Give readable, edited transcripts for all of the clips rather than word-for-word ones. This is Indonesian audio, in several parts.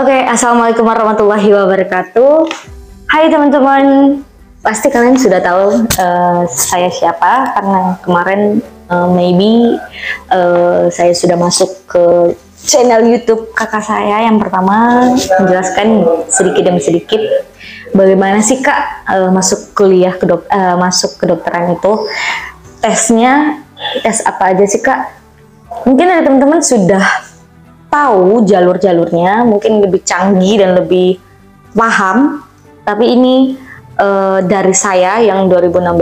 Oke, assalamualaikum warahmatullahi wabarakatuh. Hai teman-teman, pasti kalian sudah tahu saya siapa karena kemarin saya sudah masuk ke channel YouTube kakak saya yang pertama, menjelaskan sedikit demi sedikit bagaimana sih kak masuk kuliah masuk kedokteran itu, tesnya tes apa aja sih kak? Mungkin ada teman-teman sudah tahu jalur-jalurnya, mungkin lebih canggih dan lebih paham. Tapi ini dari saya yang 2016,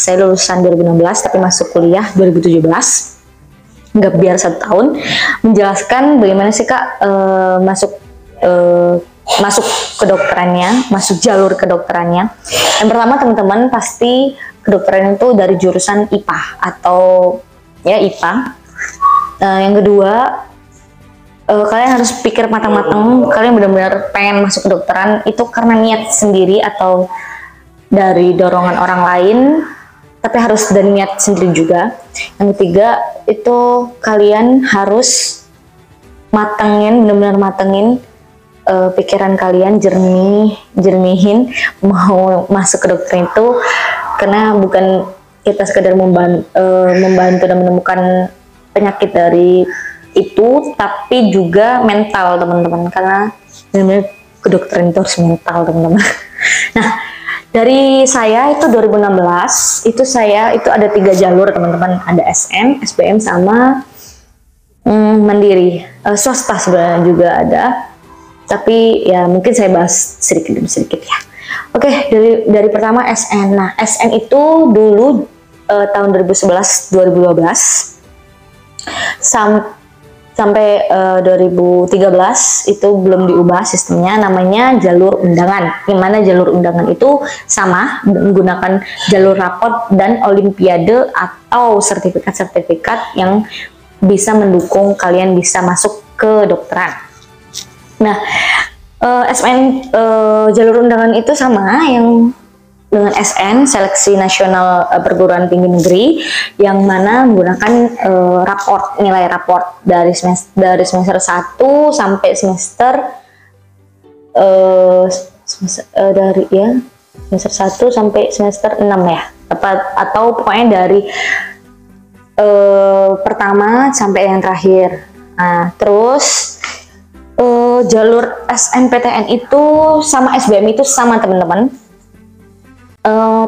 saya lulusan 2016 tapi masuk kuliah 2017, nggak biar 1 tahun, menjelaskan bagaimana sih kak masuk kedokterannya, masuk jalur kedokterannya. Yang pertama teman-teman pasti kedokteran itu dari jurusan IPA atau ya IPA. Yang kedua, kalian harus pikir matang-matang, kalian benar-benar pengen masuk kedokteran itu karena niat sendiri atau dari dorongan orang lain, tapi harus dari niat sendiri juga. Yang ketiga, itu kalian harus benar-benar matengin pikiran kalian, jernihin mau masuk kedokteran itu, karena bukan kita sekedar membantu dan menemukan penyakit dari itu, tapi juga mental teman-teman, karena benar-benar kedokteran itu harus mental teman-teman. Nah, dari saya itu 2016 itu ada 3 jalur teman-teman, ada SN, SBM sama mandiri, swasta sebenarnya juga ada, tapi ya mungkin saya bahas sedikit demi sedikit ya. Oke, dari pertama SN. Nah, SN itu dulu tahun 2011-2012 sampai 2013 itu belum diubah sistemnya, namanya jalur undangan. Gimana jalur undangan itu sama, menggunakan jalur raport dan olimpiade atau sertifikat-sertifikat yang bisa mendukung kalian bisa masuk ke dokteran. Nah, jalur undangan itu sama yang dengan SN, Seleksi Nasional Perguruan Tinggi Negeri, yang mana menggunakan nilai raport dari semester 1 sampai semester semester 1 sampai semester 6 ya, atau pokoknya dari pertama sampai yang terakhir. Nah, terus jalur SNPTN itu sama SBM itu sama teman-teman.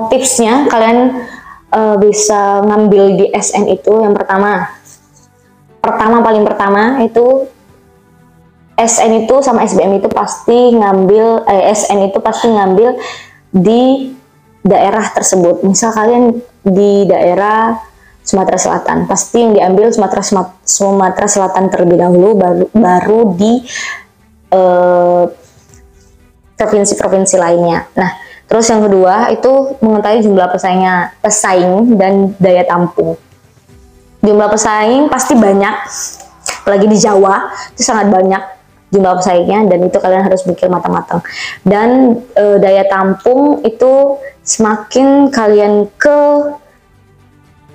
Tipsnya kalian bisa ngambil di SN itu yang paling pertama itu SN itu sama SBM itu pasti ngambil SN itu pasti ngambil di daerah tersebut. Misal kalian di daerah Sumatera Selatan, pasti yang diambil Sumatera Selatan terlebih dahulu, baru di provinsi-provinsi lainnya. Nah, terus yang kedua itu mengetahui jumlah pesaing dan daya tampung. Jumlah pesaing pasti banyak, apalagi di Jawa itu sangat banyak jumlah pesaingnya, dan itu kalian harus mikir matang-matang. Dan daya tampung itu semakin kalian ke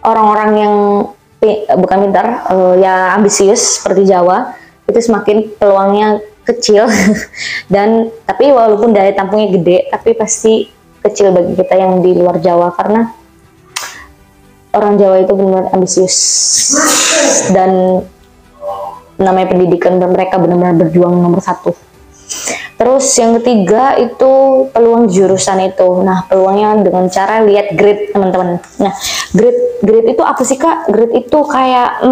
orang-orang yang bukan pintar, ya ambisius seperti Jawa, itu semakin peluangnya kecil. Dan tapi walaupun daya tampungnya gede, tapi pasti kecil bagi kita yang di luar Jawa, karena orang Jawa itu benar-benar ambisius dan namanya pendidikan, dan mereka benar-benar berjuang nomor 1. Terus yang ketiga itu peluang jurusan itu. Nah, peluangnya dengan cara lihat grade teman-teman. Nah, grade itu apa sih kak? Grade itu kayak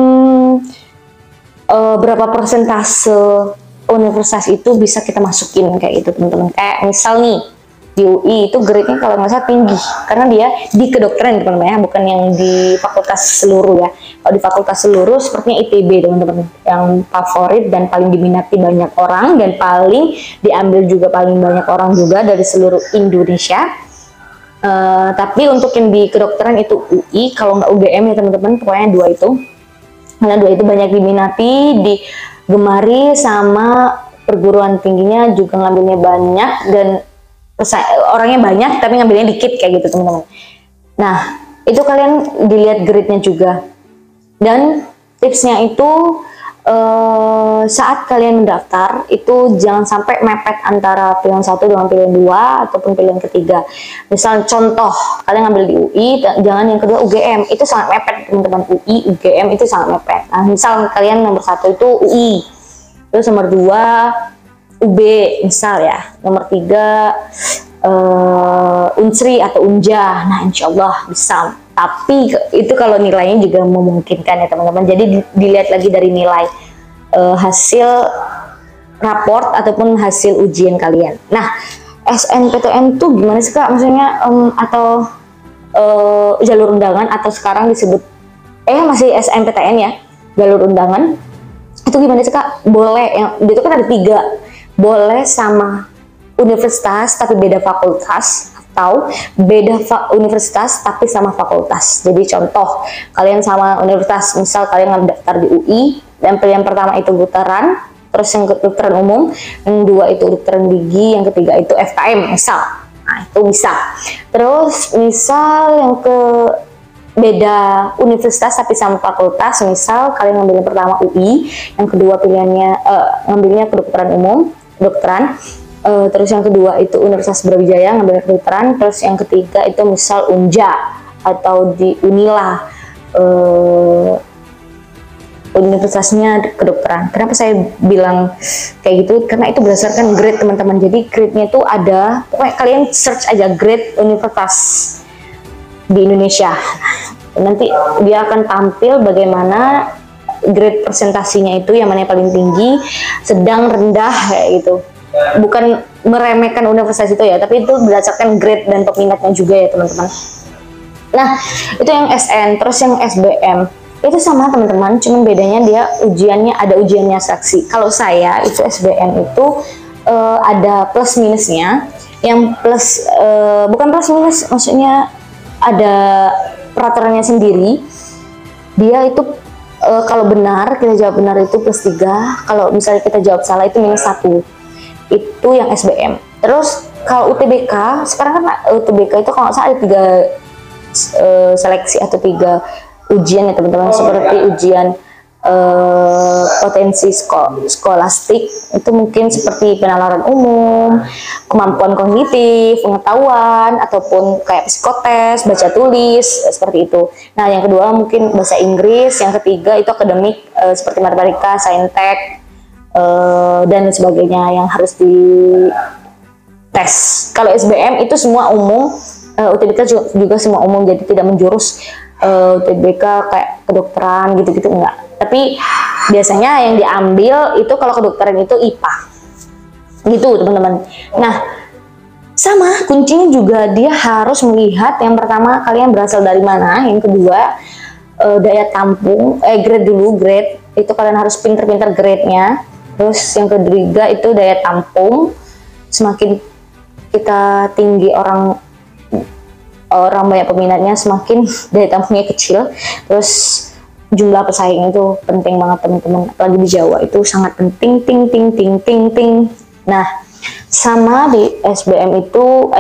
berapa persentase universitas itu bisa kita masukin, kayak itu teman-teman. Kayak misal nih di UI itu grade-nya kalau nggak salah tinggi, karena dia di kedokteran teman-teman ya, bukan yang di fakultas seluruh ya. Kalau di fakultas seluruh sepertinya ITB teman-teman, yang favorit dan paling diminati banyak orang, dan paling diambil juga paling banyak orang juga dari seluruh Indonesia. Tapi untuk yang di kedokteran itu UI, kalau nggak UGM ya teman-teman, pokoknya 2 itu, karena 2 itu banyak diminati, digemari sama perguruan tingginya juga ngambilnya banyak, dan orangnya banyak tapi ngambilnya dikit kayak gitu teman-teman. Nah, itu kalian dilihat grade-nya juga. Dan tipsnya itu saat kalian mendaftar itu jangan sampai mepet antara pilihan satu dengan pilihan dua ataupun pilihan ketiga. Misal contoh kalian ngambil di UI, jangan yang kedua UGM, itu sangat mepet teman-teman. UI, UGM itu sangat mepet. Nah, misal kalian nomor satu itu UI, terus nomor dua UB misal ya, nomor tiga Unsri atau Unja. Nah, insya Allah bisa. Tapi itu kalau nilainya juga memungkinkan ya teman-teman. Jadi dilihat lagi dari nilai hasil raport ataupun hasil ujian kalian. Nah, SNPTN tuh gimana sih Kak? Maksudnya atau jalur undangan atau sekarang disebut masih SNPTN ya, jalur undangan. Itu gimana sih Kak? Boleh, yang itu kan ada 3. Boleh sama universitas tapi beda fakultas, atau beda universitas tapi sama fakultas. Jadi contoh, kalian sama universitas, misal kalian daftar di UI dan pilihan pertama itu kedokteran, terus yang kedokteran umum, yang kedua itu kedokteran gigi, yang ketiga itu FKM misal. Nah, itu bisa. Terus misal yang ke beda universitas tapi sama fakultas, misal kalian ngambil yang pertama UI, yang kedua pilihannya ngambilnya kedokteran umum, kedokteran, terus yang kedua itu Universitas Brawijaya ngambil kedokteran, terus yang ketiga itu misal Unja atau di Unila, universitasnya kedokteran. Kenapa saya bilang kayak gitu? Karena itu berdasarkan grade teman-teman. Jadi grade-nya itu ada, pokoknya kalian search aja grade universitas di Indonesia. Nanti dia akan tampil bagaimana grade presentasinya itu, yang mana yang paling tinggi, sedang, rendah kayak gitu. Bukan meremehkan universitas itu ya, tapi itu berdasarkan grade dan peminatnya juga ya teman-teman. Nah, itu yang SN. Terus yang SBM itu sama teman-teman, cuman bedanya dia ujiannya ada ujiannya saksi. Kalau saya itu SBM itu ada plus minusnya. Yang plus bukan plus minus, maksudnya ada peraturannya sendiri. Dia itu kalau benar, kita jawab benar itu plus 3, kalau misalnya kita jawab salah itu minus 1. Itu yang SBM. Terus kalau UTBK, sekarang kan UTBK itu kalau nggak salah ada 3 seleksi atau 3 ujian ya teman-teman, seperti ujian potensi skolastik, itu mungkin seperti penalaran umum, kemampuan kognitif, pengetahuan, ataupun kayak psikotes, baca tulis, seperti itu. Nah, yang kedua mungkin bahasa Inggris, yang ketiga itu akademik seperti matematika, saintek, dan sebagainya yang harus di tes. Kalau SBM itu semua umum, UTBK juga semua umum, jadi tidak menjurus UTBK kayak kedokteran gitu-gitu enggak. Tapi biasanya yang diambil itu kalau kedokteran itu IPA gitu teman-teman. Nah, sama kuncinya juga dia harus melihat yang pertama kalian berasal dari mana, yang kedua daya tampung, grade dulu, grade itu kalian harus pinter-pinter grade-nya. Terus yang ketiga itu daya tampung, semakin kita tinggi orang banyak peminatnya, semakin daya tampungnya kecil. Terus jumlah pesaing itu penting banget teman-teman, apalagi di Jawa itu sangat penting, ting. Nah, sama di SBM itu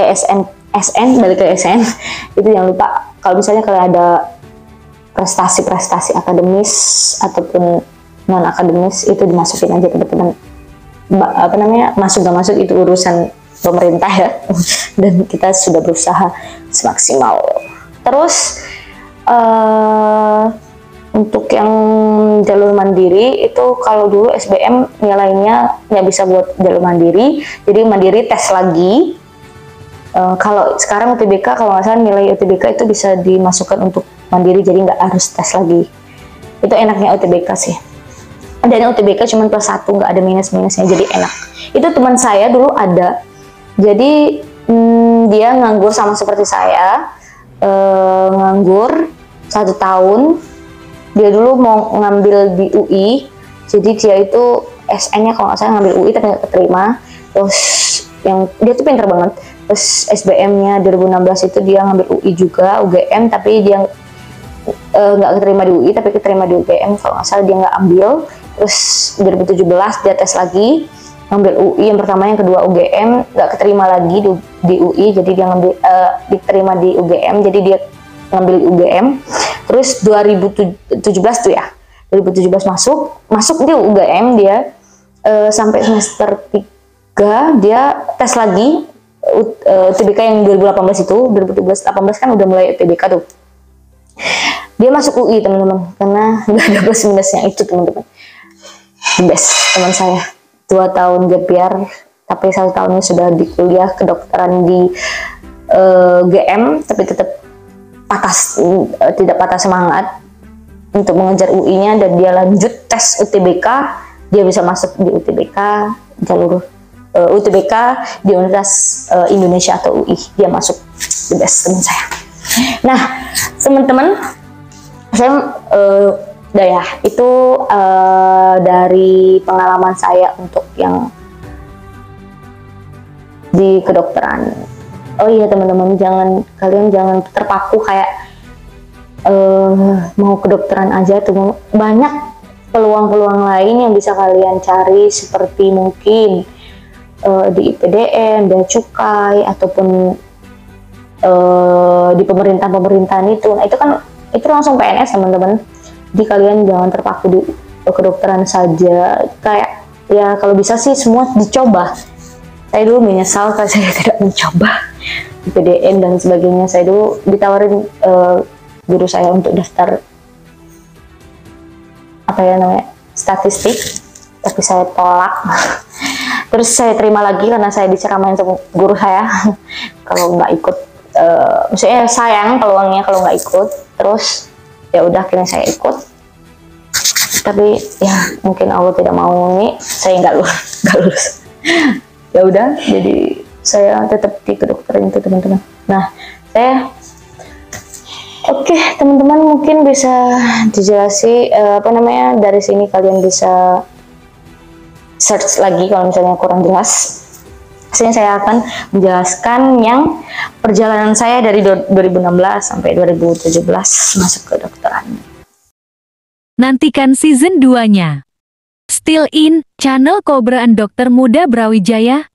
SN balik ke SN itu jangan lupa kalau misalnya kalian ada prestasi akademis ataupun non akademis itu dimasukin aja teman-teman. Masuk gak masuk itu urusan pemerintah ya, dan kita sudah berusaha semaksimal. Terus untuk yang jalur mandiri itu kalau dulu SBM nilainya nggak bisa buat jalur mandiri, jadi mandiri tes lagi. Kalau sekarang UTBK kalau nggak salah nilai UTBK itu bisa dimasukkan untuk mandiri, jadi nggak harus tes lagi. Itu enaknya UTBK sih. Dan UTBK cuma plus 1, nggak ada minus-minusnya, jadi enak. Itu teman saya dulu ada, jadi dia nganggur sama seperti saya, nganggur 1 tahun. Dia dulu mau ngambil di UI, jadi dia itu SN-nya kalau nggak salah ngambil UI tapi nggak keterima. Terus yang dia tuh pinter banget. Terus SBM-nya 2016 itu dia ngambil UI juga, UGM, tapi dia nggak keterima di UI tapi keterima di UGM kalau nggak salah, dia nggak ambil. Terus 2017 dia tes lagi, ngambil UI yang pertama, yang kedua UGM, nggak keterima lagi di UI, jadi dia ngambil diterima di UGM, jadi dia ngambil UGM. Terus 2017 tuh ya, 2017 masuk di UGM dia, sampai semester 3 dia tes lagi UTBK yang 2018 itu. 2018 kan udah mulai UTBK tuh. Dia masuk UI teman-teman, karena nggak ada plus minusnya itu teman-teman. The best teman saya, 2 tahun gap year, tapi 1 tahunnya sudah di kuliah kedokteran di GM, tapi tetap tidak patah semangat untuk mengejar UI-nya, dan dia lanjut tes UTBK. Dia bisa masuk di UTBK, jalur UTBK di Universitas Indonesia atau UI. Dia masuk. The best teman saya. Nah teman-teman, saya udah ya, itu dari pengalaman saya untuk yang di kedokteran. Oh iya teman-teman, kalian jangan terpaku kayak mau kedokteran aja tuh. Banyak peluang-peluang lain yang bisa kalian cari, seperti mungkin di IPDN, Bea Cukai, ataupun di pemerintahan itu. Nah itu langsung PNS teman-teman. Jadi kalian jangan terpaku di kedokteran saja. Kayak ya kalau bisa sih semua dicoba. Saya dulu menyesal kalau saya tidak mencoba IPDN dan sebagainya. Saya dulu ditawarin guru saya untuk daftar statistik, tapi saya tolak. Terus saya terima lagi karena saya diceramain sama guru saya kalau nggak ikut. Maksudnya sayang peluangnya kalau nggak ikut. Terus ya udah, akhirnya saya ikut. Tapi ya mungkin Allah tidak mau nih saya nggak lulus. Ya udah, jadi saya tetap di kedokteran itu teman-teman. Nah saya oke, teman-teman, mungkin bisa dijelasi dari sini kalian bisa search lagi kalau misalnya kurang jelas. Sini saya akan menjelaskan yang perjalanan saya dari 2016 sampai 2017 masuk ke kedokteran. Nantikan season 2-nya. Still in, channel Cobra and Dokter Muda Brawijaya.